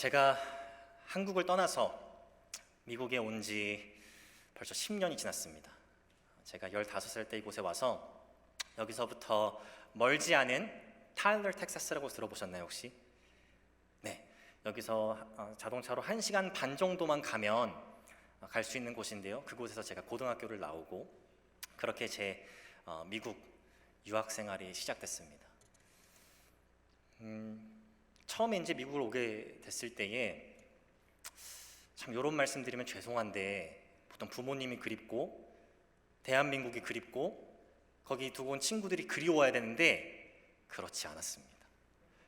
제가 한국을 떠나서 미국에 온 지 벌써 10년이 지났습니다. 제가 15살 때 이곳에 와서 여기서부터 멀지 않은 타일러, 텍사스라고 들어보셨나요 혹시? 네, 여기서 자동차로 1시간 반 정도만 가면 갈 수 있는 곳인데요. 그곳에서 제가 고등학교를 나오고 그렇게 제 미국 유학 생활이 시작됐습니다. 처음에 이제 미국을 오게 됐을 때에 참 이런 말씀 드리면 죄송한데 보통 부모님이 그립고 대한민국이 그립고 거기 두고 온 친구들이 그리워야 되는데 그렇지 않았습니다.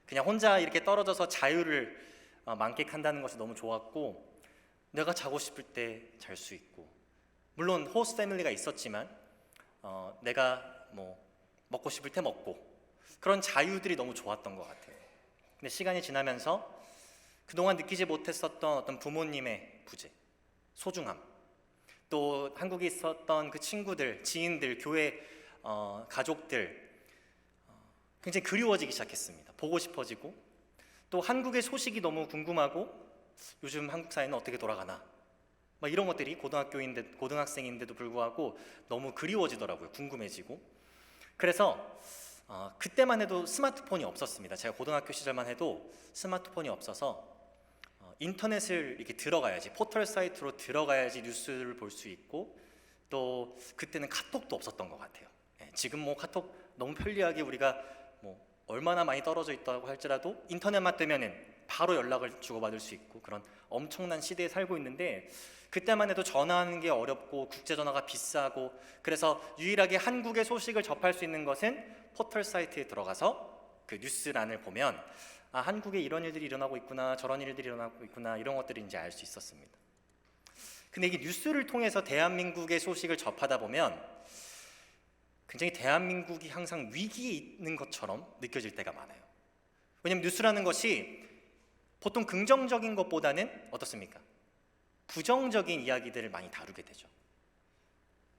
그냥 혼자 이렇게 떨어져서 자유를 만끽한다는 것이 너무 좋았고 내가 자고 싶을 때 잘 수 있고 물론 호스트 패밀리가 있었지만 내가 뭐 먹고 싶을 때 먹고 그런 자유들이 너무 좋았던 것 같아요. 근데 시간이 지나면서 그동안 느끼지 못했었던 어떤 부모님의 부재, 소중함, 또 한국에 있었던 그 친구들, 지인들, 교회 가족들 굉장히 그리워지기 시작했습니다. 보고 싶어지고 또 한국의 소식이 너무 궁금하고 요즘 한국 사회는 어떻게 돌아가나 막 이런 것들이 고등학생인데도 불구하고 너무 그리워지더라고요. 궁금해지고 그래서 그때만 해도 스마트폰이 없었습니다. 제가 고등학교 시절만 해도 스마트폰이 없어서 인터넷을 이렇게 들어가야지 포털 사이트로 들어가야지 뉴스를 볼 수 있고 또 그때는 카톡도 없었던 것 같아요. 지금 뭐 카톡 너무 편리하게 우리가 뭐 얼마나 많이 떨어져 있다고 할지라도 인터넷만 뜨면은 바로 연락을 주고받을 수 있고 그런 엄청난 시대에 살고 있는데 그때만 해도 전화하는 게 어렵고 국제전화가 비싸고 그래서 유일하게 한국의 소식을 접할 수 있는 것은 포털 사이트에 들어가서 그 뉴스란을 보면 한국에 이런 일들이 일어나고 있구나 저런 일들이 일어나고 있구나 이런 것들을 이제 알 수 있었습니다. 근데 이게 뉴스를 통해서 대한민국의 소식을 접하다 보면 굉장히 대한민국이 항상 위기에 있는 것처럼 느껴질 때가 많아요. 왜냐하면 뉴스라는 것이 보통 긍정적인 것보다는 어떻습니까? 부정적인 이야기들을 많이 다루게 되죠.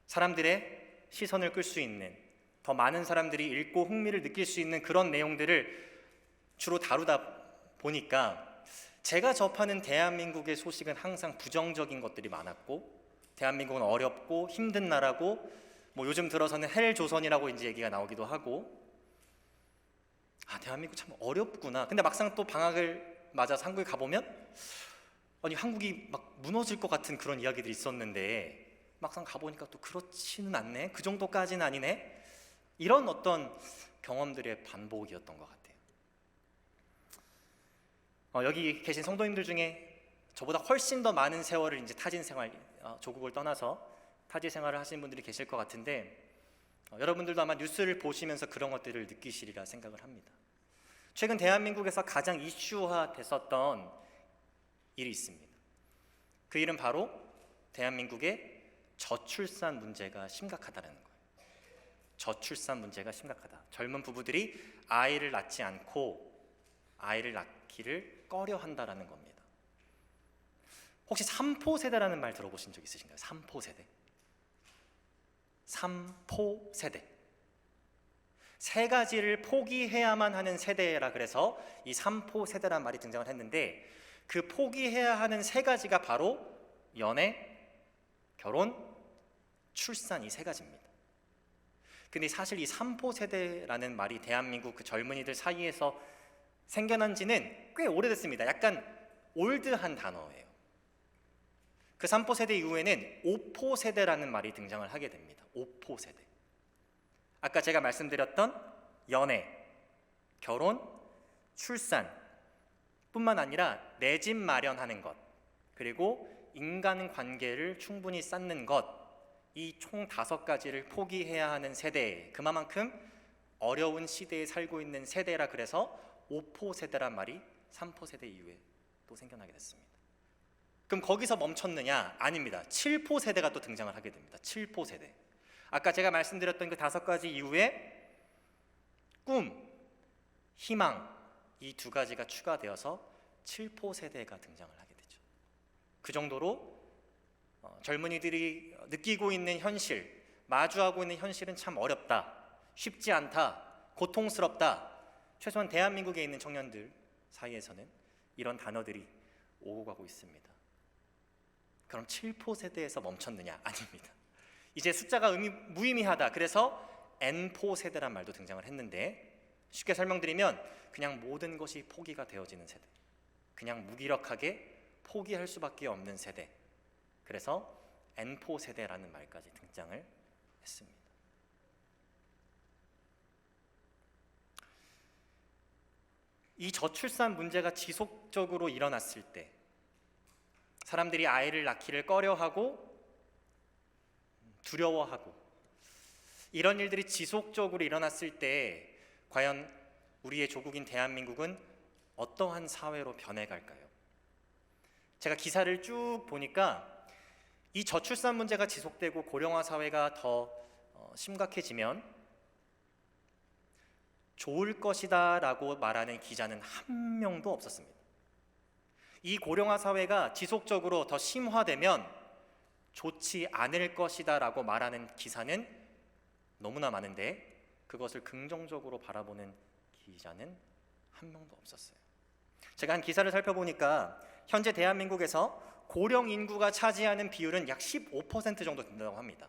사람들의 시선을 끌 수 있는 더 많은 사람들이 읽고 흥미를 느낄 수 있는 그런 내용들을 주로 다루다 보니까 제가 접하는 대한민국의 소식은 항상 부정적인 것들이 많았고 대한민국은 어렵고 힘든 나라고 뭐 요즘 들어서는 헬조선이라고 이제 얘기가 나오기도 하고 대한민국 참 어렵구나. 근데 막상 또 방학을 맞아서 한국에 가보면 아니 한국이 막 무너질 것 같은 그런 이야기들이 있었는데 막상 가보니까 또 그렇지는 않네. 그 정도까지는 아니네. 이런 어떤 경험들의 반복이었던 것 같아요. 여기 계신 성도님들 중에 저보다 훨씬 더 많은 세월을 이제 타지 생활, 조국을 떠나서 타지 생활을 하시는 분들이 계실 것 같은데 여러분들도 아마 뉴스를 보시면서 그런 것들을 느끼시리라 생각을 합니다. 최근 대한민국에서 가장 이슈화 됐었던 일이 있습니다. 그 일은 바로 대한민국의 저출산 문제가 심각하다는 거예요. 저출산 문제가 심각하다. 젊은 부부들이 아이를 낳지 않고 아이를 낳기를 꺼려 한다라는 겁니다. 혹시 삼포 세대라는 말 들어보신 적 있으신가요? 삼포 세대. 삼포 세대. 세 가지를 포기해야만 하는 세대라 그래서 이 삼포 세대란 말이 등장을 했는데 그 포기해야 하는 세 가지가 바로 연애, 결혼, 출산 이 세 가지입니다. 근데 사실 이 삼포 세대라는 말이 대한민국 그 젊은이들 사이에서 생겨난 지는 꽤 오래됐습니다. 약간 올드한 단어예요. 그 삼포 세대 이후에는 오포 세대라는 말이 등장을 하게 됩니다. 오포 세대. 아까 제가 말씀드렸던 연애, 결혼, 출산 뿐만 아니라 내 집 마련하는 것 그리고 인간관계를 충분히 쌓는 것 이 총 5가지를 포기해야 하는 세대 그만큼 어려운 시대에 살고 있는 세대라 그래서 오포 세대란 말이 삼포 세대 이후에 또 생겨나게 됐습니다. 그럼 거기서 멈췄느냐? 아닙니다. 7포 세대가 또 등장을 하게 됩니다. 7포 세대. 아까 제가 말씀드렸던 그 5가지 이후에 꿈, 희망 이 2가지가 추가되어서 7포 세대가 등장을 하게 되죠. 그 정도로 젊은이들이 느끼고 있는 현실, 마주하고 있는 현실은 참 어렵다, 쉽지 않다, 고통스럽다. 최소한 대한민국에 있는 청년들 사이에서는 이런 단어들이 오고 가고 있습니다. 그럼 7포 세대에서 멈췄느냐? 아닙니다. 이제 숫자가 무의미하다. 그래서 N포 세대란 말도 등장을 했는데, 쉽게 설명드리면 그냥 모든 것이 포기가 되어지는 세대, 그냥 무기력하게 포기할 수밖에 없는 세대. 그래서 N포 세대라는 말까지 등장을 했습니다. 이 저출산 문제가 지속적으로 일어났을 때, 사람들이 아이를 낳기를 꺼려하고 두려워하고 이런 일들이 지속적으로 일어났을 때 과연 우리의 조국인 대한민국은 어떠한 사회로 변해갈까요? 제가 기사를 쭉 보니까 이 저출산 문제가 지속되고 고령화 사회가 더 심각해지면 좋을 것이다 라고 말하는 기자는 한 명도 없었습니다. 이 고령화 사회가 지속적으로 더 심화되면 좋지 않을 것이다 라고 말하는 기사는 너무나 많은데, 그것을 긍정적으로 바라보는 기자는 한 명도 없었어요. 제가 한 기사를 살펴보니까 현재 대한민국에서 고령 인구가 차지하는 비율은 약 15% 정도 된다고 합니다.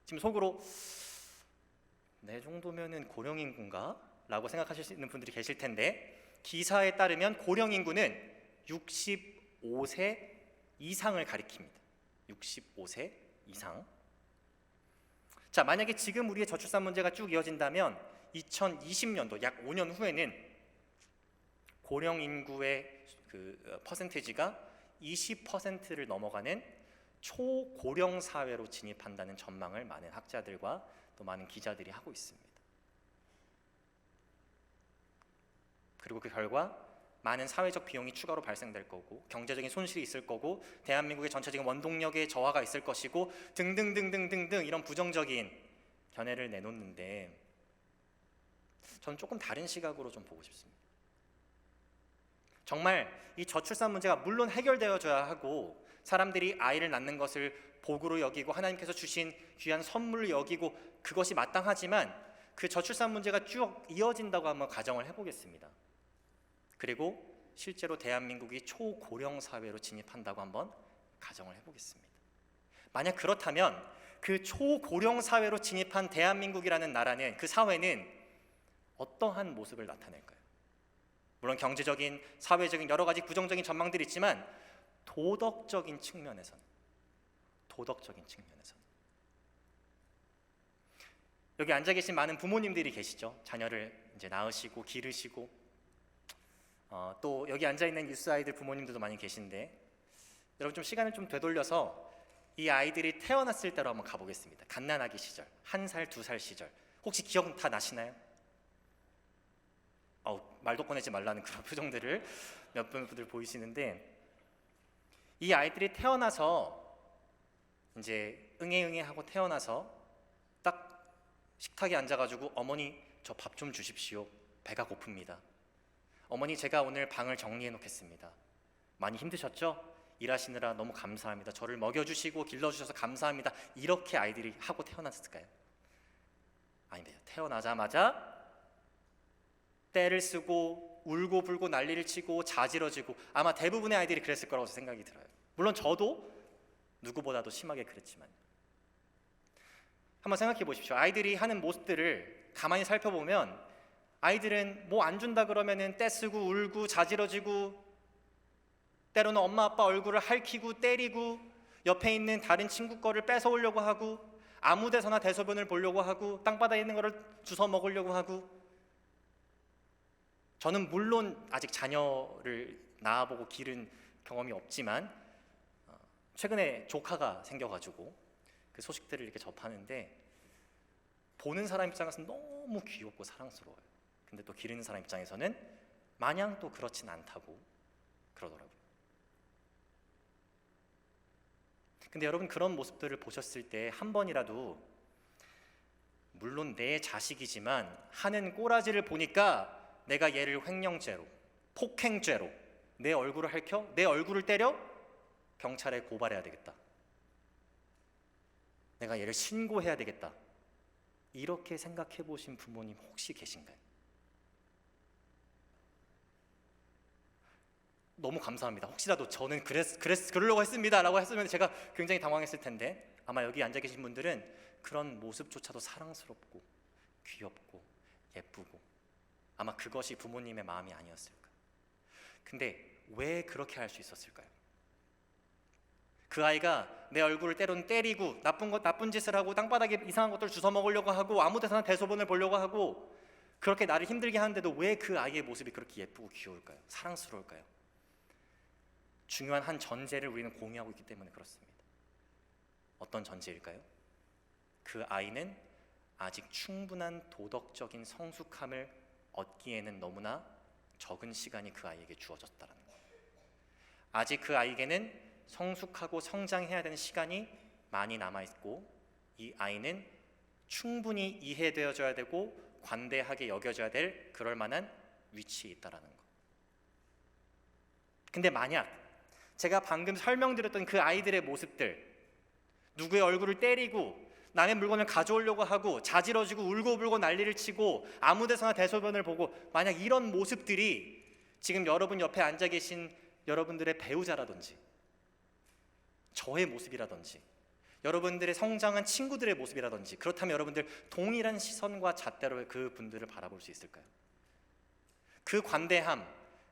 지금 속으로 내 정도면은 고령 인구인가? 라고 생각하시는 분들이 계실 텐데, 기사에 따르면 고령 인구는 65세 이상을 가리킵니다. 65세 이상. 자, 만약에 지금 우리의 저출산 문제가 쭉 이어진다면 2020년도 약 5년 후에는 고령 인구의 그 퍼센티지가 20%를 넘어가는 초고령 사회로 진입한다는 전망을 많은 학자들과 또 많은 기자들이 하고 있습니다. 그리고 그 결과 많은 사회적 비용이 추가로 발생될 거고, 경제적인 손실이 있을 거고, 대한민국의 전체적인 원동력의 저하가 있을 것이고, 등등등등등등 이런 부정적인 견해를 내놓는데, 저는 조금 다른 시각으로 좀 보고 싶습니다. 정말 이 저출산 문제가 물론 해결되어져야 하고, 사람들이 아이를 낳는 것을 복으로 여기고 하나님께서 주신 귀한 선물을 여기고 그것이 마땅하지만, 그 저출산 문제가 쭉 이어진다고 한번 가정을 해보겠습니다. 그리고 실제로 대한민국이 초고령 사회로 진입한다고 한번 가정을 해보겠습니다. 만약 그렇다면 그 초고령 사회로 진입한 대한민국이라는 나라는, 그 사회는 어떠한 모습을 나타낼까요? 물론 경제적인, 사회적인 여러 가지 부정적인 전망들이 있지만 도덕적인 측면에서는 여기 앉아 계신 많은 부모님들이 계시죠. 자녀를 이제 낳으시고 기르시고, 또 여기 앉아 있는 뉴스 아이들 부모님들도 많이 계신데, 여러분 좀 시간을 좀 되돌려서 이 아이들이 태어났을 때로 한번 가보겠습니다. 갓난아기 시절, 1살, 2살 시절, 혹시 기억 다 나시나요? 말도 꺼내지 말라는 그런 표정들을 몇 분들 보이시는데, 이 아이들이 태어나서 이제 응애 하고 태어나서 딱 식탁에 앉아가지고, 어머니 저 밥 좀 주십시오. 배가 고픕니다. 어머니 제가 오늘 방을 정리해 놓겠습니다. 많이 힘드셨죠? 일하시느라 너무 감사합니다. 저를 먹여주시고 길러주셔서 감사합니다. 이렇게 아이들이 하고 태어났을까요? 아닙니다. 태어나자마자 떼를 쓰고 울고 불고 난리를 치고 자지러지고, 아마 대부분의 아이들이 그랬을 거라고 생각이 들어요. 물론 저도 누구보다도 심하게 그랬지만, 한번 생각해 보십시오. 아이들이 하는 모습들을 가만히 살펴보면, 아이들은 뭐 안 준다 그러면은 떼쓰고 울고 자지러지고, 때로는 엄마 아빠 얼굴을 핥히고 때리고, 옆에 있는 다른 친구 거를 뺏어오려고 하고, 아무 데서나 대소변을 보려고 하고, 땅바닥에 있는 거를 주워 먹으려고 하고. 저는 물론 아직 자녀를 낳아보고 기른 경험이 없지만 최근에 조카가 생겨가지고 그 소식들을 이렇게 접하는데, 보는 사람 입장에서는 너무 귀엽고 사랑스러워요. 근데 또 기르는 사람 입장에서는 마냥 또 그렇진 않다고 그러더라고요. 근데 여러분, 그런 모습들을 보셨을 때 한 번이라도, 물론 내 자식이지만 하는 꼬라지를 보니까 내가 얘를 횡령죄로, 폭행죄로 내 얼굴을 핥혀? 내 얼굴을 때려? 경찰에 고발해야 되겠다. 내가 얘를 신고해야 되겠다. 이렇게 생각해 보신 부모님 혹시 계신가요? 너무 감사합니다. 혹시라도 저는 그러려고 했습니다 라고 했으면 제가 굉장히 당황했을 텐데, 아마 여기 앉아 계신 분들은 그런 모습조차도 사랑스럽고 귀엽고 예쁘고, 아마 그것이 부모님의 마음이 아니었을까. 근데 왜 그렇게 할 수 있었을까요? 그 아이가 내 얼굴을 때로는 때리고 나쁜 짓을 하고 땅바닥에 이상한 것들 주워 먹으려고 하고 아무 데서나 대소변을 보려고 하고 그렇게 나를 힘들게 하는데도 왜 그 아이의 모습이 그렇게 예쁘고 귀여울까요? 사랑스러울까요? 중요한 한 전제를 우리는 공유하고 있기 때문에 그렇습니다. 어떤 전제일까요? 그 아이는 아직 충분한 도덕적인 성숙함을 얻기에는 너무나 적은 시간이 그 아이에게 주어졌다는 거예요. 아직 그 아이에게는 성숙하고 성장해야 되는 시간이 많이 남아있고, 이 아이는 충분히 이해되어져야 되고 관대하게 여겨져야 될 그럴 만한 위치에 있다는 거. 근데 만약 제가 방금 설명드렸던 그 아이들의 모습들, 누구의 얼굴을 때리고 남의 물건을 가져오려고 하고 자지러지고 울고불고 난리를 치고 아무 데서나 대소변을 보고, 만약 이런 모습들이 지금 여러분 옆에 앉아 계신 여러분들의 배우자라든지 저의 모습이라든지 여러분들의 성장한 친구들의 모습이라든지, 그렇다면 여러분들 동일한 시선과 잣대로 그 분들을 바라볼 수 있을까요? 그 관대함,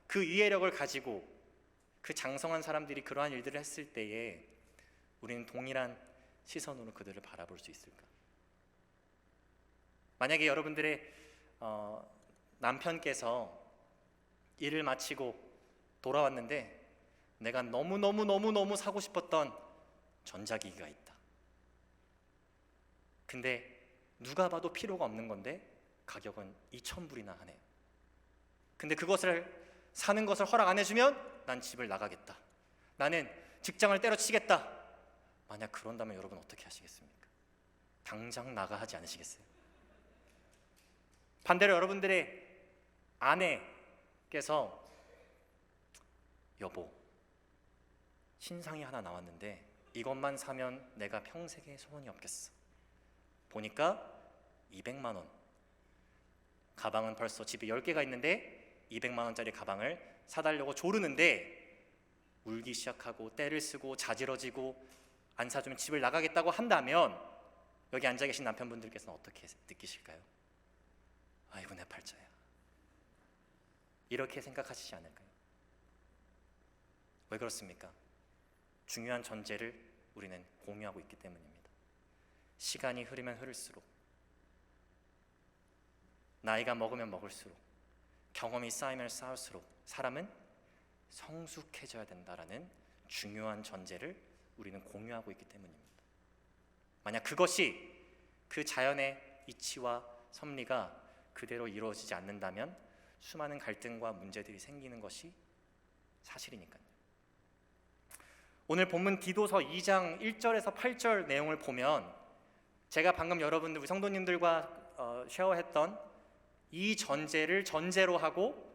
그 이해력을 가지고 그 장성한 사람들이 그러한 일들을 했을 때에 우리는 동일한 시선으로 그들을 바라볼 수 있을까? 만약에 여러분들의 남편께서 일을 마치고 돌아왔는데 내가 너무너무 사고 싶었던 전자기기가 있다. 근데 누가 봐도 필요가 없는 건데 가격은 2,000불이나 하네요. 근데 그것을 사는 것을 허락 안 해주면 난 집을 나가겠다. 나는 직장을 때려치겠다. 만약 그런다면 여러분 어떻게 하시겠습니까? 당장 나가 하지 않으시겠어요? 반대로 여러분들의 아내께서 여보, 신상이 하나 나왔는데 이것만 사면 내가 평생에 소원이 없겠어. 보니까 200만 원. 가방은 벌써 집에 10개가 있는데 200만 원짜리 가방을 사달라고 조르는데 울기 시작하고 때를 쓰고 자지러지고 안 사주면 집을 나가겠다고 한다면 여기 앉아 계신 남편분들께서는 어떻게 느끼실까요? 아이고 내 팔자야. 이렇게 생각하시지 않을까요? 왜 그렇습니까? 중요한 전제를 우리는 공유하고 있기 때문입니다. 시간이 흐르면 흐를수록, 나이가 먹으면 먹을수록, 경험이 쌓이면 쌓을수록 사람은 성숙해져야 된다라는 중요한 전제를 우리는 공유하고 있기 때문입니다. 만약 그것이 그 자연의 이치와 섭리가 그대로 이루어지지 않는다면 수많은 갈등과 문제들이 생기는 것이 사실이니까요. 오늘 본문 디도서 2장 1절에서 8절 내용을 보면 제가 방금 여러분들 우리 성도님들과 쉐어했던 이 전제를 전제로 하고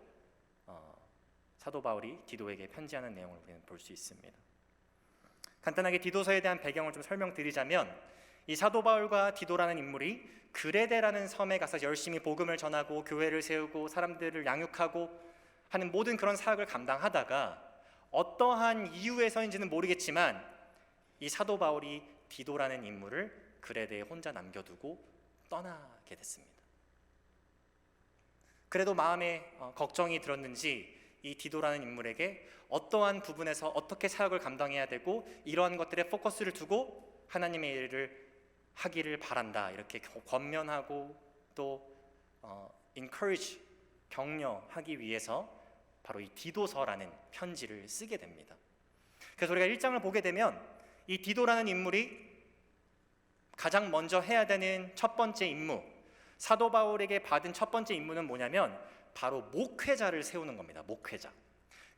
사도 바울이 디도에게 편지하는 내용을 우리는 볼 수 있습니다. 간단하게 디도서에 대한 배경을 좀 설명드리자면, 이 사도 바울과 디도라는 인물이 그레데라는 섬에 가서 열심히 복음을 전하고 교회를 세우고 사람들을 양육하고 하는 모든 그런 사역을 감당하다가 어떠한 이유에서인지는 모르겠지만 이 사도 바울이 디도라는 인물을 그레데에 혼자 남겨두고 떠나게 됐습니다. 그래도 마음에 걱정이 들었는지 이 디도라는 인물에게 어떠한 부분에서 어떻게 사역을 감당해야 되고 이러한 것들에 포커스를 두고 하나님의 일을 하기를 바란다, 이렇게 권면하고 또 encourage, 격려하기 위해서 바로 이 디도서라는 편지를 쓰게 됩니다. 그래서 우리가 1장을 보게 되면 이 디도라는 인물이 가장 먼저 해야 되는 첫 번째 임무, 사도 바울에게 받은 첫 번째 임무는 뭐냐면 바로 목회자를 세우는 겁니다. 목회자.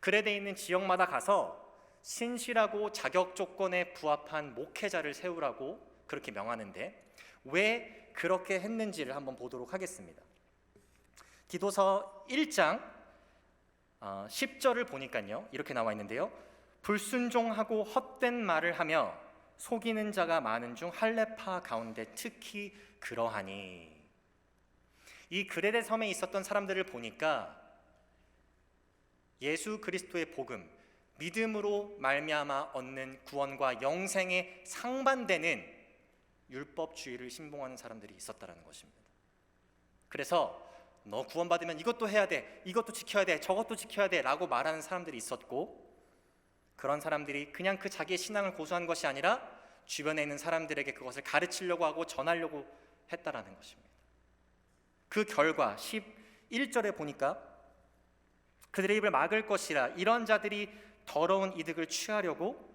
그레데에 있는 지역마다 가서 신실하고 자격 조건에 부합한 목회자를 세우라고 그렇게 명하는데, 왜 그렇게 했는지를 한번 보도록 하겠습니다. 디도서 1장 10절을 보니까요 이렇게 나와 있는데요, 불순종하고 헛된 말을 하며 속이는 자가 많은 중 할례파 가운데 특히 그러하니. 이 그레데 섬에 있었던 사람들을 보니까 예수 그리스도의 복음, 믿음으로 말미암아 얻는 구원과 영생에 상반되는 율법주의를 신봉하는 사람들이 있었다는 것입니다. 그래서 너 구원받으면 이것도 해야 돼, 이것도 지켜야 돼, 저것도 지켜야 돼 라고 말하는 사람들이 있었고, 그런 사람들이 그냥 그 자기의 신앙을 고수한 것이 아니라 주변에 있는 사람들에게 그것을 가르치려고 하고 전하려고 했다라는 것입니다. 그 결과 11절에 보니까 그들의 입을 막을 것이라 이런 자들이 더러운 이득을 취하려고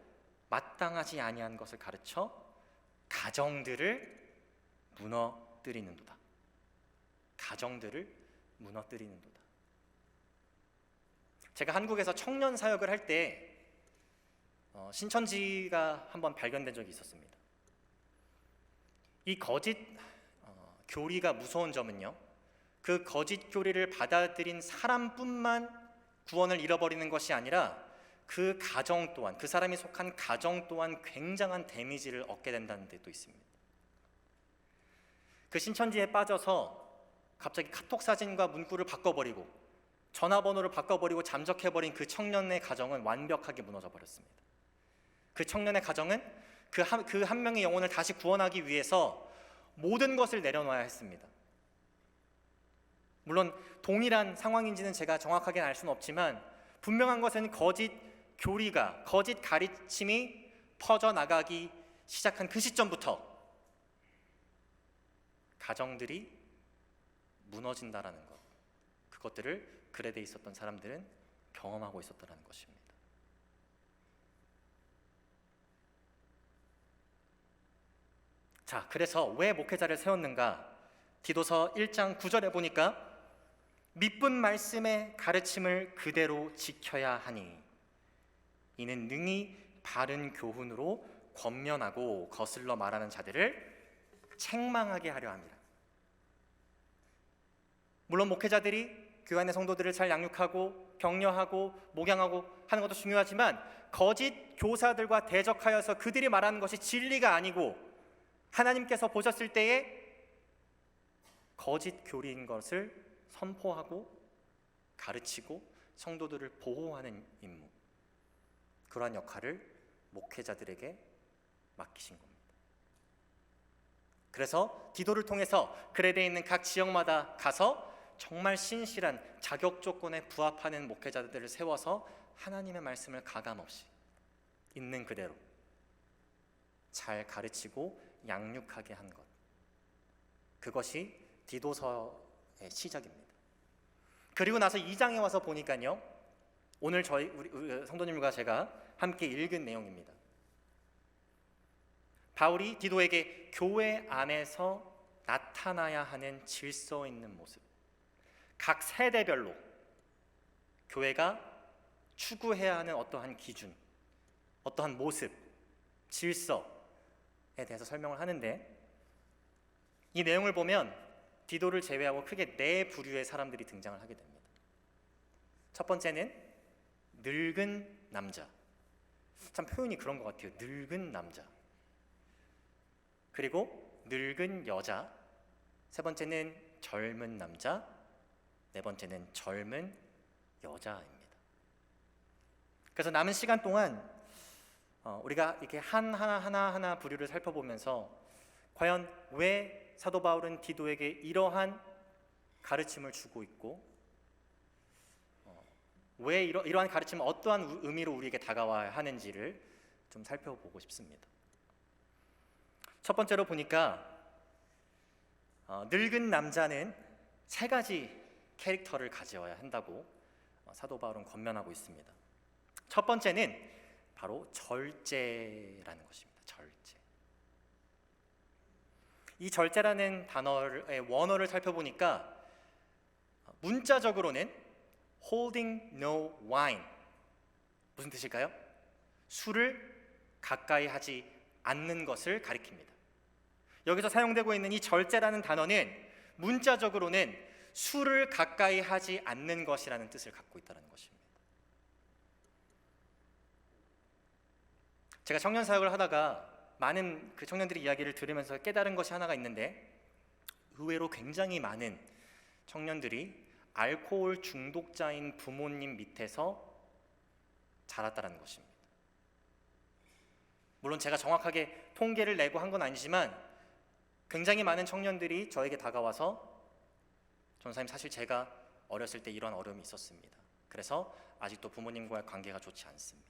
마땅하지 아니한 것을 가르쳐 가정들을 무너뜨리는도다. 가정들을 무너뜨리는도다. 제가 한국에서 청년 사역을 할 때 신천지가 한번 발견된 적이 있었습니다. 이 거짓 교리가 무서운 점은요, 그 거짓 교리를 받아들인 사람뿐만 구원을 잃어버리는 것이 아니라 그 가정 또한, 그 사람이 속한 가정 또한 굉장한 데미지를 얻게 된다는 데도 있습니다. 그 신천지에 빠져서 갑자기 카톡 사진과 문구를 바꿔버리고 전화번호를 바꿔버리고 잠적해버린 그 청년의 가정은 완벽하게 무너져 버렸습니다. 그 청년의 가정은 그 한 명의 영혼을 다시 구원하기 위해서 모든 것을 내려놓아야 했습니다. 물론 동일한 상황인지는 제가 정확하게는 알 수는 없지만 분명한 것은 거짓 교리가, 거짓 가르침이 퍼져나가기 시작한 그 시점부터 가정들이 무너진다라는 것, 그것들을 그레데에 있었던 사람들은 경험하고 있었다는 것입니다. 자, 그래서 왜 목회자를 세웠는가? 디도서 1장 9절에 보니까 믿은 말씀의 가르침을 그대로 지켜야 하니 이는 능히 바른 교훈으로 권면하고 거슬러 말하는 자들을 책망하게 하려 함이라. 물론 목회자들이 교회 안의 성도들을 잘 양육하고 격려하고 목양하고 하는 것도 중요하지만 거짓 교사들과 대적하여서 그들이 말하는 것이 진리가 아니고 하나님께서 보셨을 때에 거짓 교리인 것을 선포하고 가르치고 성도들을 보호하는 임무, 그러한 역할을 목회자들에게 맡기신 겁니다. 그래서 디도를 통해서 그레데에 있는 각 지역마다 가서 정말 신실한 자격 조건에 부합하는 목회자들을 세워서 하나님의 말씀을 가감없이 있는 그대로 잘 가르치고 양육하게 한 것, 그것이 디도서의 시작입니다. 그리고 나서 2장에 와서 보니까요, 오늘 우리 성도님과 제가 함께 읽은 내용입니다. 바울이 디도에게 교회 안에서 나타나야 하는 질서 있는 모습, 각 세대별로 교회가 추구해야 하는 어떠한 기준, 어떠한 모습, 질서에 대해서 설명을 하는데, 이 내용을 보면 디도를 제외하고 크게 4부류의 사람들이 등장을 하게 됩니다. 첫 번째는 늙은 남자. 참 표현이 그런 것 같아요. 늙은 남자. 그리고 늙은 여자. 세 번째는 젊은 남자. 네 번째는 젊은 여자입니다. 그래서 남은 시간 동안 우리가 이렇게 하나 부류를 살펴보면서 과연 왜 사도 바울은 디도에게 이러한 가르침을 주고 있고 왜 이러한 가르침은 어떠한 의미로 우리에게 다가와야 하는지를 좀 살펴보고 싶습니다. 첫 번째로 보니까 늙은 남자는 3가지 캐릭터를 가져야 한다고 사도 바울은 권면하고 있습니다. 첫 번째는 바로 절제라는 것입니다. 절제. 이 절제라는 단어의 원어를 살펴보니까 문자적으로는 holding no wine, 무슨 뜻일까요? 술을 가까이 하지 않는 것을 가리킵니다. 여기서 사용되고 있는 이 절제라는 단어는 문자적으로는 술을 가까이 하지 않는 것이라는 뜻을 갖고 있다는 것입니다. 제가 청년 사역을 하다가 많은 그 청년들의 이야기를 들으면서 깨달은 것이 하나가 있는데, 의외로 굉장히 많은 청년들이 알코올 중독자인 부모님 밑에서 자랐다는 것입니다. 물론 제가 정확하게 통계를 내고 한 건 아니지만 굉장히 많은 청년들이 저에게 다가와서 전사님, 사실 제가 어렸을 때 이런 어려움이 있었습니다. 그래서 아직도 부모님과의 관계가 좋지 않습니다.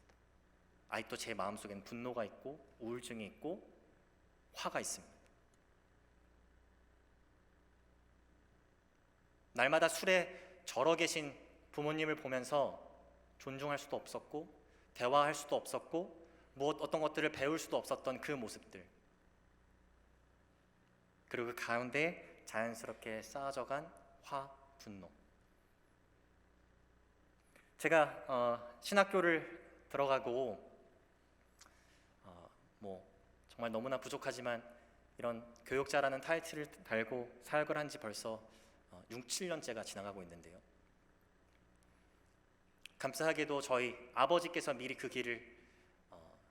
아직도 제 마음속엔 분노가 있고 우울증이 있고 화가 있습니다. 날마다 술에 절어 계신 부모님을 보면서 존중할 수도 없었고 대화할 수도 없었고 어떤 것들을 배울 수도 없었던 그 모습들, 그리고 그 가운데 자연스럽게 쌓아져간 화, 분노. 제가 신학교를 들어가고 정말 너무나 부족하지만 이런 교육자라는 타이틀을 달고 사역을 한 지 벌써 6, 7년째가 지나가고 있는데요. 감사하게도 저희 아버지께서 미리 그 길을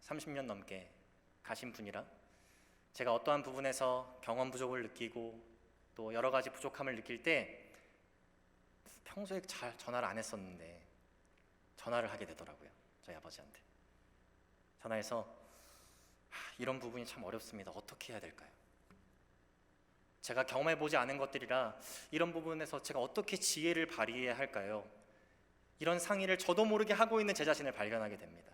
30년 넘게 가신 분이라 제가 어떠한 부분에서 경험 부족을 느끼고 또 여러 가지 부족함을 느낄 때 평소에 잘 전화를 안 했었는데 전화를 하게 되더라고요. 저희 아버지한테 전화해서 이런 부분이 참 어렵습니다. 어떻게 해야 될까요? 제가 경험해보지 않은 것들이라 이런 부분에서 제가 어떻게 지혜를 발휘해야 할까요? 이런 상의를 저도 모르게 하고 있는 제 자신을 발견하게 됩니다.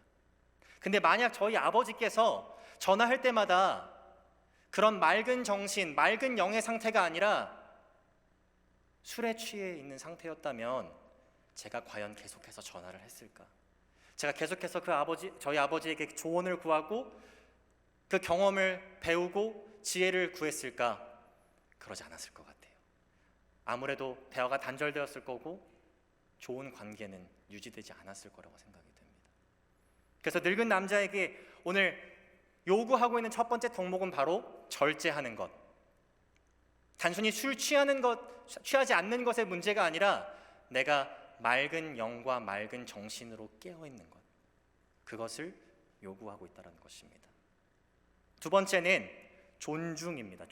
근데 만약 저희 아버지께서 전화할 때마다 그런 맑은 정신, 맑은 영의 상태가 아니라 술에 취해 있는 상태였다면 제가 과연 계속해서 전화를 했을까? 제가 계속해서 저희 아버지에게 조언을 구하고 그 경험을 배우고 지혜를 구했을까? 그러지 않았을 것 같아요. 아무래도 대화가 단절되었을 거고 좋은 관계는 유지되지 않았을 거라고 생각이 됩니다. 그래서 늙은 남자에게 오늘 요구하고 있는 첫 번째 덕목은 바로 절제하는 것. 단순히 술 취하지 않는 것의 문제가 아니라 내가 맑은 영과 맑은 정신으로 깨어있는 것, 그것을 요구하고 있다는 것입니다. 두 번째는 존중입니다.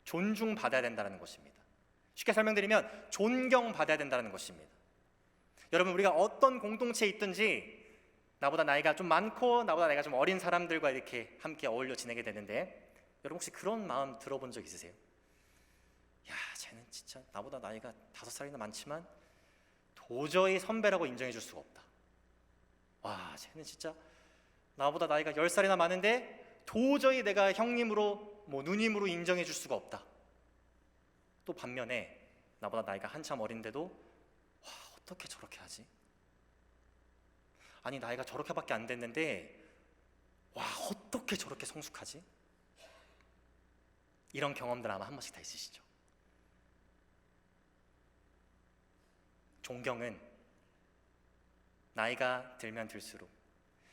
존중받아야 된다는 것입니다. 쉽게 설명드리면 존경받아야 된다는 것입니다. 여러분, 우리가 어떤 공동체에 있든지 나보다 나이가 좀 많고 나보다 나이가 좀 어린 사람들과 이렇게 함께 어울려 지내게 되는데, 여러분 혹시 그런 마음 들어본 적 있으세요? 야, 쟤는 진짜 나보다 나이가 5살이나 많지만 도저히 선배라고 인정해 줄 수가 없다. 와, 쟤는 진짜 나보다 나이가 10살이나 많은데 도저히 내가 형님으로 누님으로 인정해 줄 수가 없다. 또 반면에 나보다 나이가 한참 어린데도 와, 어떻게 저렇게 하지? 아니, 나이가 저렇게밖에 안 됐는데 와, 어떻게 저렇게 성숙하지? 이런 경험들 아마 한 번씩 다 있으시죠? 존경은 나이가 들면 들수록,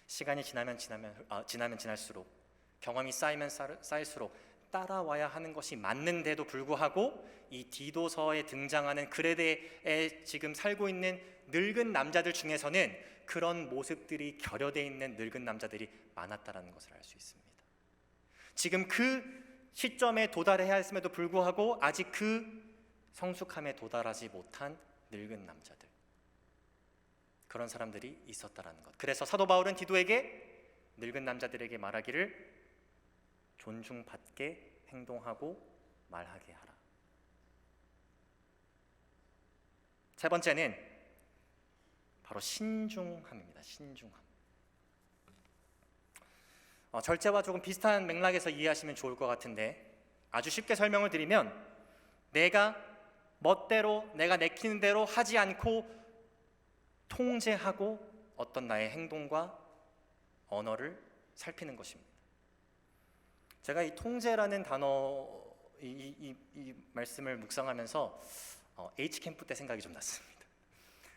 시간이 지나면 지날수록, 경험이 쌓이면 쌓일수록 따라와야 하는 것이 맞는데도 불구하고 이 디도서에 등장하는 그레데에 지금 살고 있는 늙은 남자들 중에서는 그런 모습들이 결여되어 있는 늙은 남자들이 많았다는 것을 알 수 있습니다. 지금 그 시점에 도달해야 했음에도 불구하고 아직 그 성숙함에 도달하지 못한 늙은 남자들, 그런 사람들이 있었다는 것. 그래서 사도 바울은 디도에게 늙은 남자들에게 말하기를 존중받게 행동하고 말하게 하라. 세 번째는 바로 신중함입니다. 신중함. 절제와 조금 비슷한 맥락에서 이해하시면 좋을 것 같은데, 아주 쉽게 설명을 드리면 내가 멋대로, 내가 내키는 대로 하지 않고 통제하고 어떤 나의 행동과 언어를 살피는 것입니다. 제가 이 통제라는 단어, 이 말씀을 묵상하면서 H캠프 때 생각이 좀 났습니다.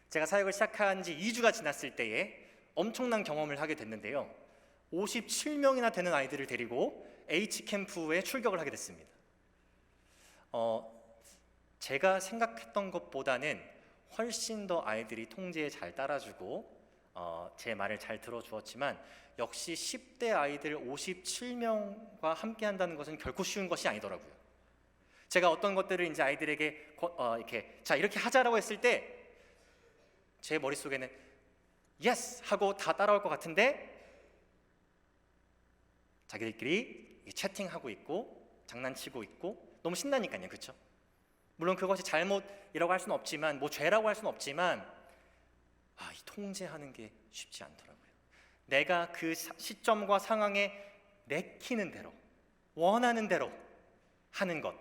제가 사역을 시작한 지 2주가 지났을 때에 엄청난 경험을 하게 됐는데요, 57명이나 되는 아이들을 데리고 H캠프에 출격을 하게 됐습니다. 제가 생각했던 것보다는 훨씬 더 아이들이 통제에 잘 따라주고 제 말을 잘 들어주었지만 역시 10대 아이들 57명과 함께 한다는 것은 결코 쉬운 것이 아니더라고요. 제가 어떤 것들을 이제 아이들에게 이렇게 하자라고 했을 때 제 머릿속에는 예스 하고 다 따라올 것 같은데 자기들끼리 채팅하고 있고 장난치고 있고 너무 신나니까요. 그렇죠? 물론 그것이 잘못이라고 할 수는 없지만 죄라고 할 수는 없지만 이 통제하는 게 쉽지 않더라고요. 내가 그 시점과 상황에 내키는 대로 원하는 대로 하는 것,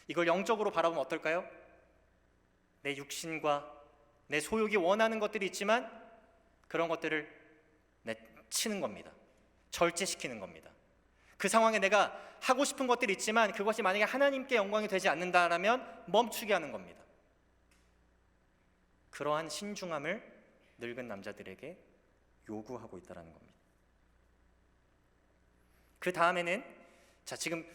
이걸 영적으로 바라보면 어떨까요? 내 육신과 내 소욕이 원하는 것들이 있지만 그런 것들을 내치는 겁니다. 절제시키는 겁니다. 그 상황에 내가 하고 싶은 것들이 있지만 그것이 만약에 하나님께 영광이 되지 않는다라면 멈추게 하는 겁니다. 그러한 신중함을 늙은 남자들에게 요구하고 있다는 겁니다. 그 다음에는 지금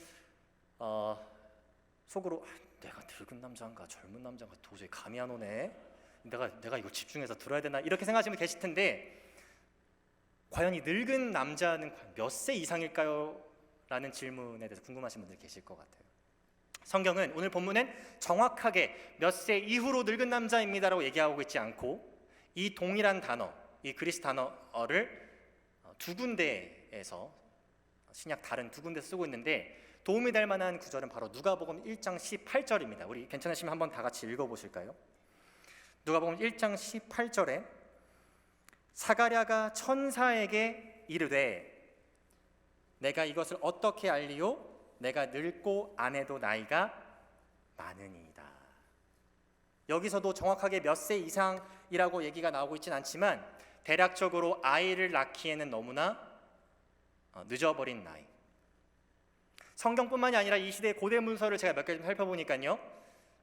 속으로 내가 늙은 남자인가 젊은 남자인가 도저히 감이 안 오네. 내가 이거 집중해서 들어야 되나 이렇게 생각하시는 분 계실 텐데 과연 이 늙은 남자는 몇 세 이상일까요? 라는 질문에 대해서 궁금하신 분들 계실 것 같아요. 성경은 오늘 본문은 정확하게 몇 세 이후로 늙은 남자입니다라고 얘기하고 있지 않고 이 동일한 단어, 이 그리스 단어를 두 군데에서 신약 다른 두 군데서 쓰고 있는데 도움이 될 만한 구절은 바로 누가복음 1장 18절입니다. 우리 괜찮으시면 한번 다 같이 읽어보실까요? 누가복음 1장 18절에 사가랴가 천사에게 이르되 내가 이것을 어떻게 알리요? 내가 늙고 아내도 나이가 많으니이다. 여기서도 정확하게 몇 세 이상이라고 얘기가 나오고 있진 않지만 대략적으로 아이를 낳기에는 너무나 늦어버린 나이. 성경뿐만이 아니라 이 시대의 고대 문서를 제가 몇 개 좀 살펴보니까요,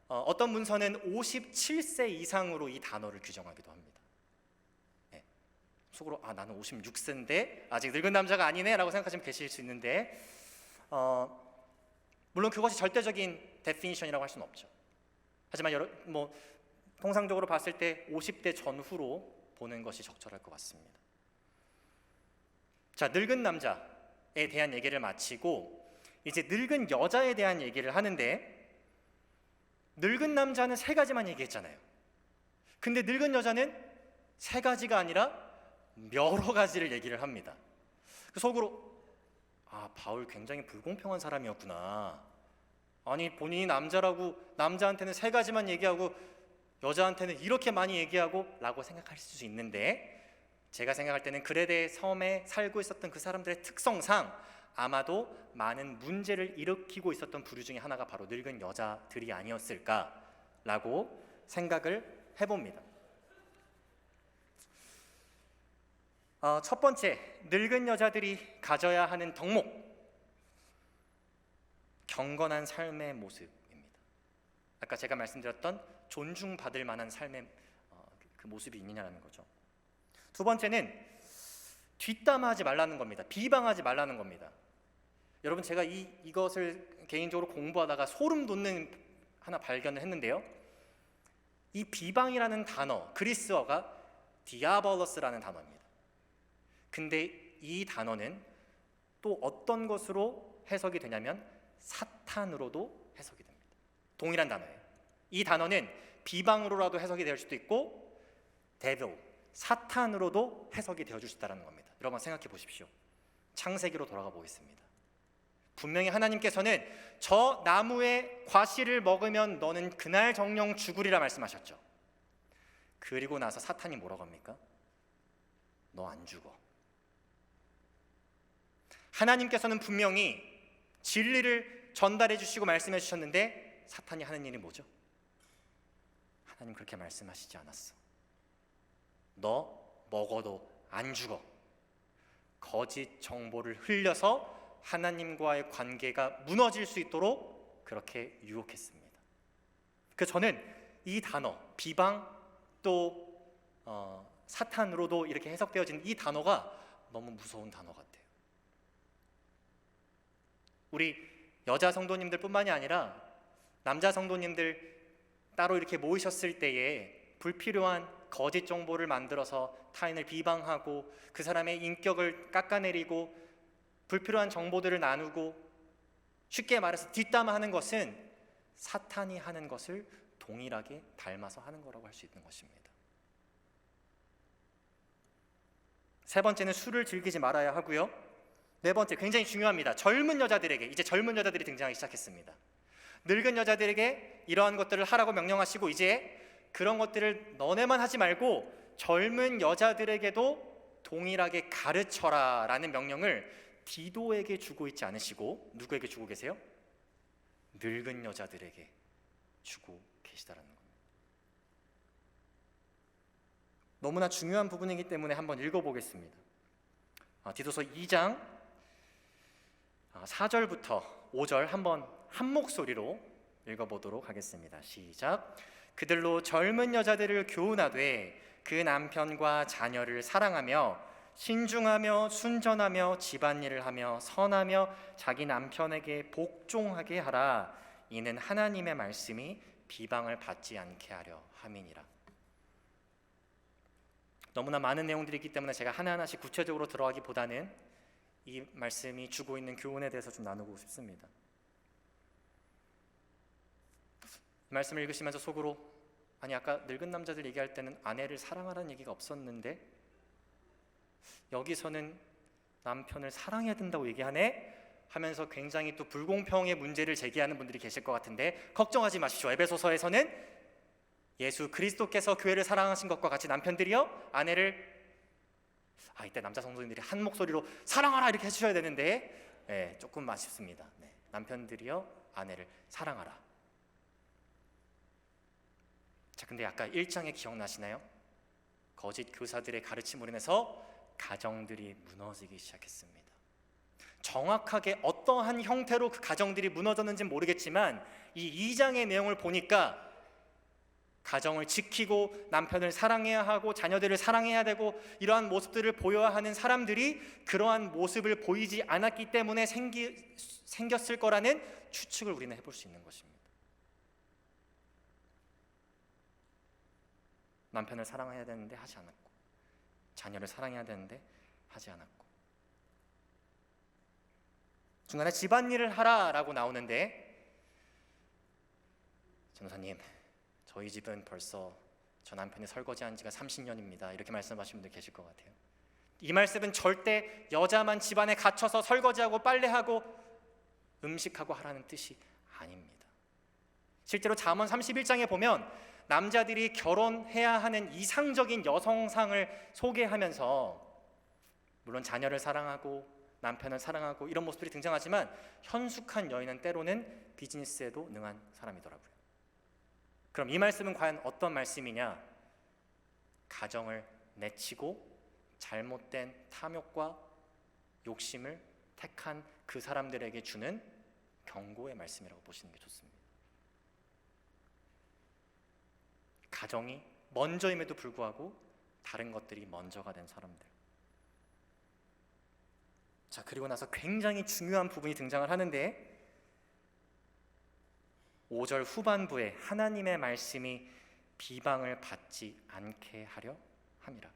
어떤 문서는 57세 이상으로 이 단어를 규정하기도 합니다. 속으로 나는 56세인데 아직 늙은 남자가 아니네 라고 생각하시면 계실 수 있는데 물론 그것이 절대적인 데피니션이라고 할 수는 없죠. 하지만 통상적으로 봤을 때 50대 전후로 보는 것이 적절할 것 같습니다. 자, 늙은 남자에 대한 얘기를 마치고 이제 늙은 여자에 대한 얘기를 하는데 늙은 남자는 세 가지만 얘기했잖아요. 근데 늙은 여자는 세 가지가 아니라 여러 가지를 얘기를 합니다. 그 속으로 바울 굉장히 불공평한 사람이었구나. 아니 본인이 남자한테는 세 가지만 얘기하고 여자한테는 이렇게 많이 얘기하고 라고 생각하실 수 있는데 제가 생각할 때는 그레데 섬에 살고 있었던 그 사람들의 특성상 아마도 많은 문제를 일으키고 있었던 부류 중에 하나가 바로 늙은 여자들이 아니었을까라고 생각을 해봅니다. 첫 번째, 늙은 여자들이 가져야 하는 덕목, 경건한 삶의 모습입니다. 아까 제가 말씀드렸던 존중받을 만한 삶의 그 모습이 있느냐는 거죠. 두 번째는 뒷담화하지 말라는 겁니다. 비방하지 말라는 겁니다. 여러분, 제가 이것을 개인적으로 공부하다가 소름 돋는 하나 발견을 했는데요, 이 비방이라는 단어, 그리스어가 디아볼로스라는 단어입니다. 근데 이 단어는 또 어떤 것으로 해석이 되냐면 사탄으로도 해석이 됩니다. 동일한 단어예요. 이 단어는 비방으로라도 해석이 될 수도 있고 데빌, 사탄으로도 해석이 되어줄 수 있다는 겁니다. 여러분 생각해 보십시오. 창세기로 돌아가 보겠습니다. 분명히 하나님께서는 저 나무의 과실을 먹으면 너는 그날 정령 죽으리라 말씀하셨죠. 그리고 나서 사탄이 뭐라고 합니까? 너 안 죽어. 하나님께서는 분명히 진리를 전달해 주시고 말씀해 주셨는데 사탄이 하는 일이 뭐죠? 하나님 그렇게 말씀하시지 않았어. 너 먹어도 안 죽어. 거짓 정보를 흘려서 하나님과의 관계가 무너질 수 있도록 그렇게 유혹했습니다. 그래서 저는 이 단어, 비방 또 사탄으로도 이렇게 해석되어진 이 단어가 너무 무서운 단어 같아요. 우리 여자 성도님들 뿐만이 아니라 남자 성도님들 따로 이렇게 모이셨을 때에 불필요한 거짓 정보를 만들어서 타인을 비방하고 그 사람의 인격을 깎아내리고 불필요한 정보들을 나누고 쉽게 말해서 뒷담화하는 것은 사탄이 하는 것을 동일하게 닮아서 하는 거라고 할 수 있는 것입니다. 세 번째는 술을 즐기지 말아야 하고요. 네 번째, 굉장히 중요합니다. 젊은 여자들에게, 이제 젊은 여자들이 등장하기 시작했습니다. 늙은 여자들에게 이러한 것들을 하라고 명령하시고 이제 그런 것들을 너네만 하지 말고 젊은 여자들에게도 동일하게 가르쳐라 라는 명령을 디도에게 주고 있지 않으시고 누구에게 주고 계세요? 늙은 여자들에게 주고 계시다라는 겁니다. 너무나 중요한 부분이기 때문에 한번 읽어보겠습니다. 디도서 2장 4절부터 5절 한번 한 목소리로 읽어보도록 하겠습니다. 시작. 그들로 젊은 여자들을 교훈하되 그 남편과 자녀를 사랑하며 신중하며 순전하며 집안일을 하며 선하며 자기 남편에게 복종하게 하라. 이는 하나님의 말씀이 비방을 받지 않게 하려 함이니라. 너무나 많은 내용들이 있기 때문에 제가 하나하나씩 구체적으로 들어가기보다는 이 말씀이 주고 있는 교훈에 대해서 좀 나누고 싶습니다. 말씀을 읽으시면서 속으로 아니 아까 늙은 남자들 얘기할 때는 아내를 사랑하라는 얘기가 없었는데 여기서는 남편을 사랑해야 된다고 얘기하네 하면서 굉장히 또 불공평의 문제를 제기하는 분들이 계실 것 같은데 걱정하지 마십시오. 에베소서에서는 예수 그리스도께서 교회를 사랑하신 것과 같이 남편들이요 아내를 이때 남자 성도님들이 한 목소리로 사랑하라 이렇게 해주셔야 되는데 조금 아쉽습니다. 남편들이요 아내를 사랑하라. 자, 근데 아까 1장에 기억나시나요? 거짓 교사들의 가르침으로 인해서 가정들이 무너지기 시작했습니다. 정확하게 어떠한 형태로 그 가정들이 무너졌는지는 모르겠지만 이 2장의 내용을 보니까 가정을 지키고 남편을 사랑해야 하고 자녀들을 사랑해야 되고 이러한 모습들을 보여야 하는 사람들이 그러한 모습을 보이지 않았기 때문에 생겼을 거라는 추측을 우리는 해볼 수 있는 것입니다. 남편을 사랑해야 되는데 하지 않았고 자녀를 사랑해야 되는데 하지 않았고 중간에 집안일을 하라라고 나오는데 전도사님 저희 집은 벌써 저 남편이 설거지한 지가 30년입니다 이렇게 말씀하시는 분들 계실 것 같아요. 이 말씀은 절대 여자만 집안에 갇혀서 설거지하고 빨래하고 음식하고 하라는 뜻이 아닙니다. 실제로 잠언 31장에 보면 남자들이 결혼해야 하는 이상적인 여성상을 소개하면서 물론 자녀를 사랑하고 남편을 사랑하고 이런 모습들이 등장하지만 현숙한 여인은 때로는 비즈니스에도 능한 사람이더라고요. 그럼 이 말씀은 과연 어떤 말씀이냐? 가정을 내치고 잘못된 탐욕과 욕심을 택한 그 사람들에게 주는 경고의 말씀이라고 보시는 게 좋습니다. 가정이 먼저임에도 불구하고 다른 것들이 먼저가 된 사람들. 자, 그리고 나서 굉장히 중요한 부분이 등장을 하는데 5절 후반부에 하나님의 말씀이 비방을 받지 않게 하려 함이라.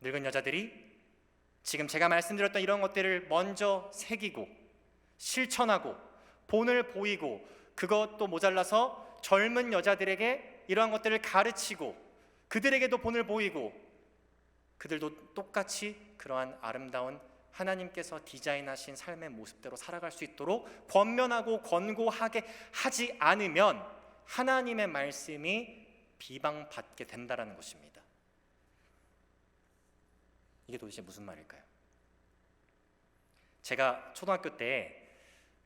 늙은 여자들이 지금 제가 말씀드렸던 이런 것들을 먼저 새기고 실천하고 본을 보이고 그것도 모자라서 젊은 여자들에게 이러한 것들을 가르치고 그들에게도 본을 보이고 그들도 똑같이 그러한 아름다운 하나님께서 디자인하신 삶의 모습대로 살아갈 수 있도록 권면하고 권고하게 하지 않으면 하나님의 말씀이 비방받게 된다는 것입니다. 이게 도대체 무슨 말일까요? 제가 초등학교 때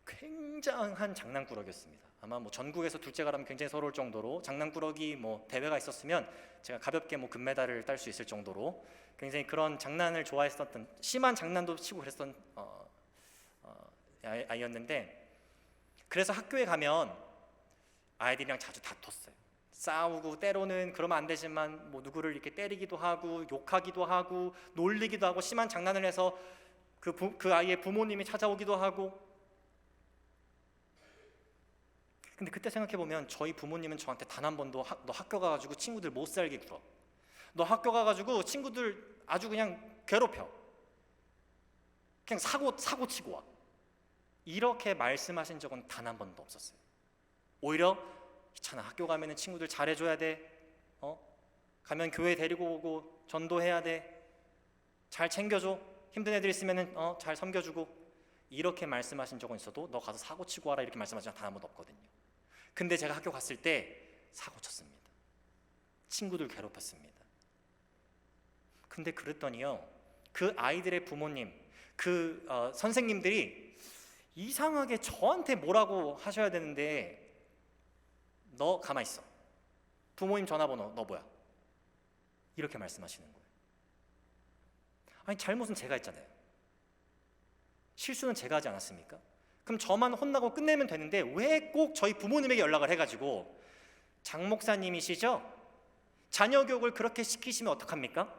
굉장한 장난꾸러기였습니다. 아마 전국에서 둘째가라면 굉장히 서러울 정도로 장난꾸러기 대회가 있었으면 제가 가볍게 금메달을 딸 수 있을 정도로 굉장히 그런 장난을 좋아했었던 심한 장난도 치고 그랬던 아이였는데 그래서 학교에 가면 아이들이랑 자주 다퉜어요. 싸우고 때로는 그러면 안 되지만 누구를 이렇게 때리기도 하고 욕하기도 하고 놀리기도 하고 심한 장난을 해서 그 아이의 부모님이 찾아오기도 하고 근데 그때 생각해보면 저희 부모님은 저한테 단 한 번도 너 학교 가가지고 친구들 못 살게 굴어, 너 학교 가가지고 친구들 아주 그냥 괴롭혀, 그냥 사고 치고 와, 이렇게 말씀하신 적은 단 한 번도 없었어요. 오히려 있잖아, 학교 가면은 친구들 잘해줘야 돼, 가면 교회 데리고 오고 전도해야 돼, 잘 챙겨줘, 힘든 애들 있으면은 잘 섬겨주고, 이렇게 말씀하신 적은 있어도 너 가서 사고 치고 와라 이렇게 말씀하신 적 단 한 번도 없거든요. 근데 제가 학교 갔을 때 사고 쳤습니다. 친구들 괴롭혔습니다. 근데 그랬더니요, 그 아이들의 부모님, 그 선생님들이 이상하게 저한테 뭐라고 하셔야 되는데, 너 가만히 있어, 부모님 전화번호 너 뭐야, 이렇게 말씀하시는 거예요. 아니, 잘못은 제가 했잖아요. 실수는 제가 하지 않았습니까? 그럼 저만 혼나고 끝내면 되는데 왜 꼭 저희 부모님에게 연락을 해가지고 장 목사님이시죠? 자녀 교육을 그렇게 시키시면 어떡합니까?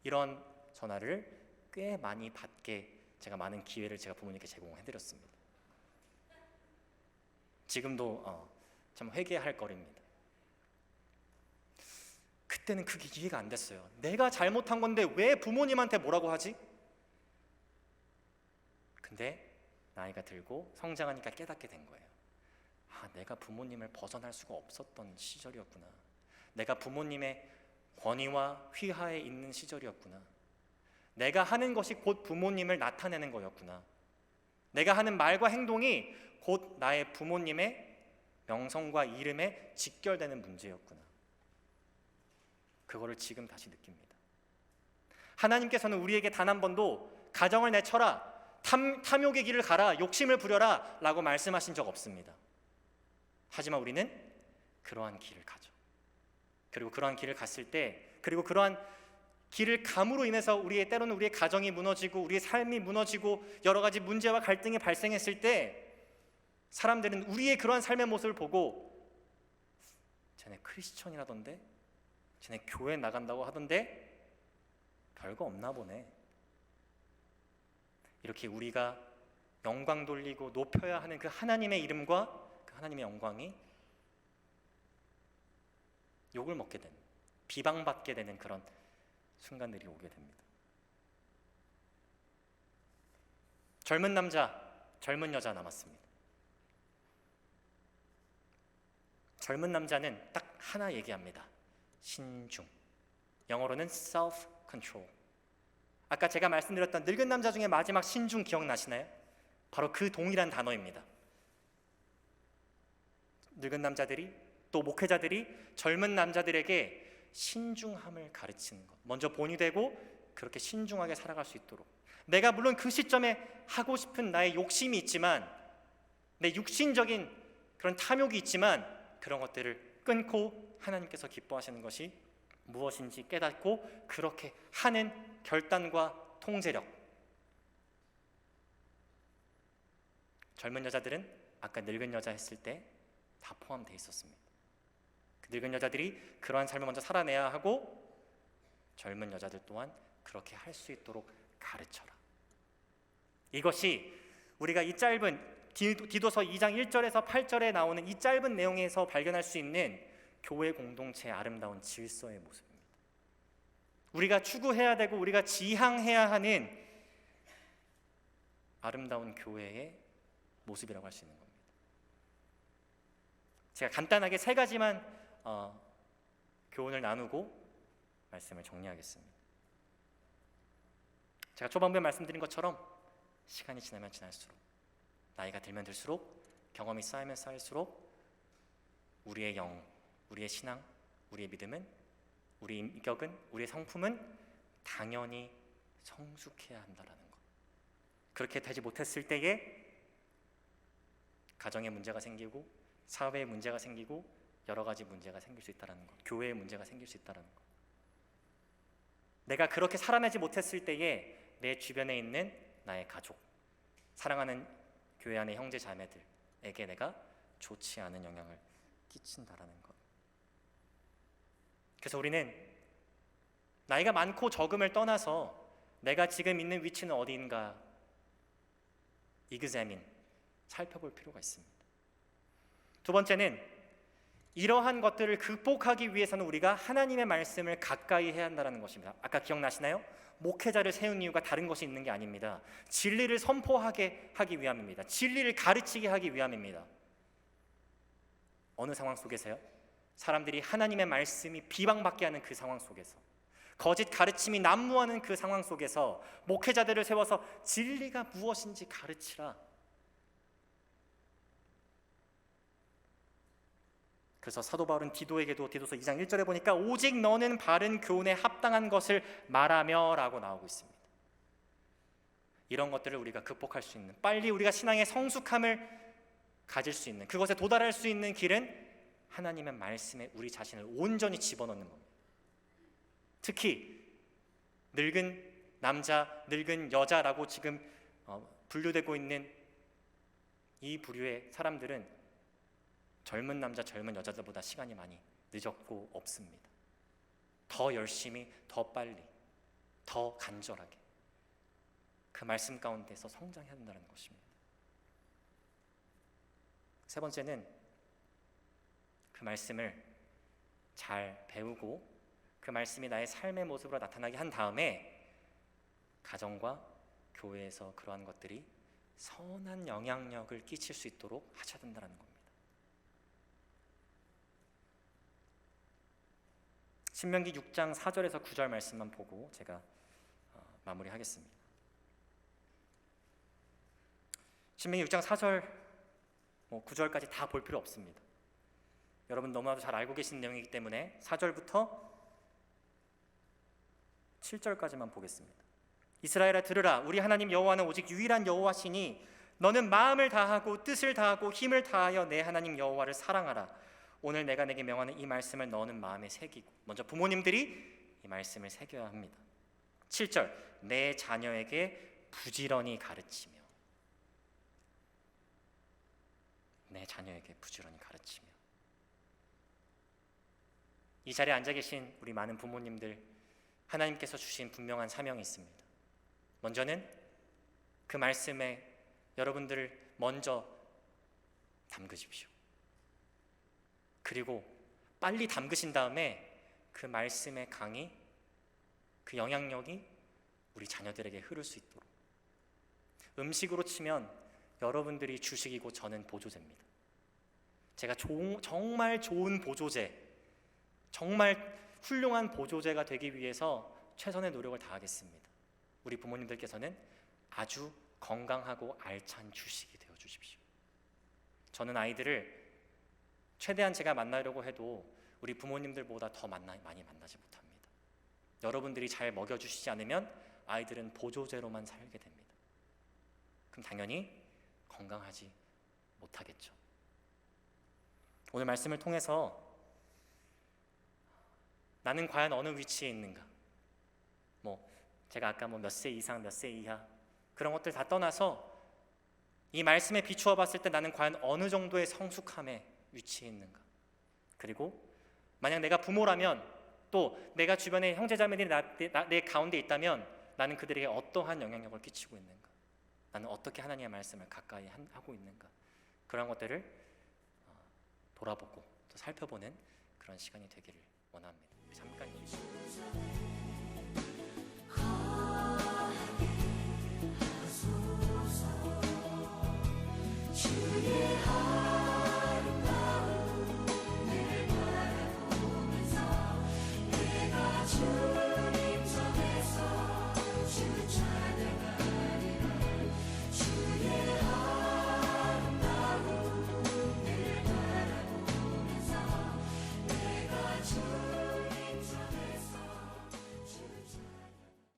이런 전화를 꽤 많이 받게 제가 많은 기회를 제가 부모님께 제공해드렸습니다. 지금도 참 회개할 거리입니다. 그때는 그게 이해가 안 됐어요. 내가 잘못한 건데 왜 부모님한테 뭐라고 하지? 근데 나이가 들고 성장하니까 깨닫게 된 거예요. 내가 부모님을 벗어날 수가 없었던 시절이었구나. 내가 부모님의 권위와 휘하에 있는 시절이었구나. 내가 하는 것이 곧 부모님을 나타내는 거였구나. 내가 하는 말과 행동이 곧 나의 부모님의 명성과 이름에 직결되는 문제였구나. 그거를 지금 다시 느낍니다. 하나님께서는 우리에게 단 한 번도 가정을 내쳐라, 탐욕의 길을 가라, 욕심을 부려라 라고 말씀하신 적 없습니다. 하지만 우리는 그러한 길을 가죠. 그리고 그러한 길을 갔을 때, 그리고 그러한 길을 감으로 인해서 때로는 우리의 가정이 무너지고 우리의 삶이 무너지고 여러 가지 문제와 갈등이 발생했을 때 사람들은 우리의 그러한 삶의 모습을 보고 쟤네 크리스천이라던데, 쟤네 교회 나간다고 하던데 별거 없나 보네, 이렇게 우리가 영광 돌리고 높여야 하는 그 하나님의 이름과 그 하나님의 영광이 욕을 먹게 되는, 비방받게 되는 그런 순간들이 오게 됩니다. 젊은 남자, 젊은 여자 남았습니다. 젊은 남자는 딱 하나 얘기합니다. 신중. 영어로는 self-control. 아까 제가 말씀드렸던 늙은 남자 중에 마지막 신중 기억나시나요? 바로 그 동일한 단어입니다. 늙은 남자들이, 또 목회자들이 젊은 남자들에게 신중함을 가르치는 것, 먼저 본이 되고 그렇게 신중하게 살아갈 수 있도록, 내가 물론 그 시점에 하고 싶은 나의 욕심이 있지만, 내 육신적인 그런 탐욕이 있지만 그런 것들을 끊고 하나님께서 기뻐하시는 것이 무엇인지 깨닫고 그렇게 하는 결단과 통제력. 젊은 여자들은 아까 늙은 여자 했을 때 다 포함되어 있었습니다. 그 늙은 여자들이 그러한 삶을 먼저 살아내야 하고 젊은 여자들 또한 그렇게 할 수 있도록 가르쳐라. 이것이 우리가 이 짧은 디도서 2장 1절에서 8절에 나오는 이 짧은 내용에서 발견할 수 있는 교회 공동체의 아름다운 질서의 모습입니다. 우리가 추구해야 되고 우리가 지향해야 하는 아름다운 교회의 모습이라고 할 수 있는 겁니다. 제가 간단하게 세 가지만 교훈을 나누고 말씀을 정리하겠습니다. 제가 초반부에 말씀드린 것처럼 시간이 지나면 지날수록, 나이가 들면 들수록, 경험이 쌓이면 쌓일수록 우리의 영, 우리의 신앙, 우리의 믿음은, 우리의 인격은, 우리의 성품은 당연히 성숙해야 한다라는 것. 그렇게 되지 못했을 때에 가정에 문제가 생기고 사회에 문제가 생기고 여러 가지 문제가 생길 수 있다는 것, 교회에 문제가 생길 수 있다는 것. 내가 그렇게 살아내지 못했을 때에 내 주변에 있는 나의 가족, 사랑하는 교회 안의 형제 자매들에게 내가 좋지 않은 영향을 끼친다라는 것. 그래서 우리는 나이가 많고 적음을 떠나서 내가 지금 있는 위치는 어디인가 examine, 살펴볼 필요가 있습니다. 두 번째는 이러한 것들을 극복하기 위해서는 우리가 하나님의 말씀을 가까이 해야 한다는 것입니다. 아까 기억나시나요? 목회자를 세운 이유가 다른 것이 있는 게 아닙니다. 진리를 선포하게 하기 위함입니다. 진리를 가르치게 하기 위함입니다. 어느 상황 속에서요? 사람들이 하나님의 말씀이 비방받게 하는 그 상황 속에서, 거짓 가르침이 난무하는 그 상황 속에서 목회자들을 세워서 진리가 무엇인지 가르치라. 그래서 사도 바울은 디도에게도 디도서 2장 1절에 보니까 오직 너는 바른 교훈에 합당한 것을 말하며 라고 나오고 있습니다. 이런 것들을 우리가 극복할 수 있는, 빨리 우리가 신앙의 성숙함을 가질 수 있는, 그것에 도달할 수 있는 길은 하나님의 말씀에 우리 자신을 온전히 집어넣는 겁니다. 특히 늙은 남자, 늙은 여자라고 지금 분류되고 있는 이 부류의 사람들은 젊은 남자, 젊은 여자들보다 시간이 많이 늦었고 없습니다. 더 열심히, 더 빨리, 더 간절하게 그 말씀 가운데서 성장해야 한다는 것입니다. 세 번째는 그 말씀을 잘 배우고 그 말씀이 나의 삶의 모습으로 나타나게 한 다음에 가정과 교회에서 그러한 것들이 선한 영향력을 끼칠 수 있도록 하셔야 된다는 겁니다. 신명기 6장 4절에서 9절 말씀만 보고 제가 마무리하겠습니다. 신명기 6장 4절 9절까지 다 볼 필요 없습니다. 여러분 너무나도 잘 알고 계신 내용이기 때문에 4절부터 7절까지만 보겠습니다. 이스라엘아 들으라. 우리 하나님 여호와는 오직 유일한 여호와시니 너는 마음을 다하고 뜻을 다하고 힘을 다하여 내 하나님 여호와를 사랑하라. 오늘 내가 내게 명하는 이 말씀을 너는 마음에 새기고, 먼저 부모님들이 이 말씀을 새겨야 합니다. 7절 내 자녀에게 부지런히 가르치며, 내 자녀에게 부지런히 가르치며. 이 자리에 앉아 계신 우리 많은 부모님들, 하나님께서 주신 분명한 사명이 있습니다. 먼저는 그 말씀에 여러분들을 먼저 담그십시오. 그리고 빨리 담그신 다음에 그 말씀의 강이, 그 영향력이 우리 자녀들에게 흐를 수 있도록. 음식으로 치면 여러분들이 주식이고 저는 보조제입니다. 제가 정말 좋은 보조제, 정말 훌륭한 보조제가 되기 위해서 최선의 노력을 다하겠습니다. 우리 부모님들께서는 아주 건강하고 알찬 주식이 되어 주십시오. 저는 아이들을 최대한 제가 만나려고 해도 우리 부모님들보다 더 많이 만나지 못합니다. 여러분들이 잘 먹여주시지 않으면 아이들은 보조제로만 살게 됩니다. 그럼 당연히 건강하지 못하겠죠. 오늘 말씀을 통해서 나는 과연 어느 위치에 있는가, 제가 아까 몇 세 이상, 몇 세 이하 그런 것들 다 떠나서 이 말씀에 비추어 봤을 때 나는 과연 어느 정도의 성숙함에 위치해 있는가. 그리고 만약 내가 부모라면, 또 내가 주변에 형제자매들이 내 가운데 있다면 나는 그들에게 어떠한 영향력을 끼치고 있는가, 나는 어떻게 하나님의 말씀을 가까이 하고 있는가, 그런 것들을 돌아보고 또 살펴보는 그런 시간이 되기를 원합니다.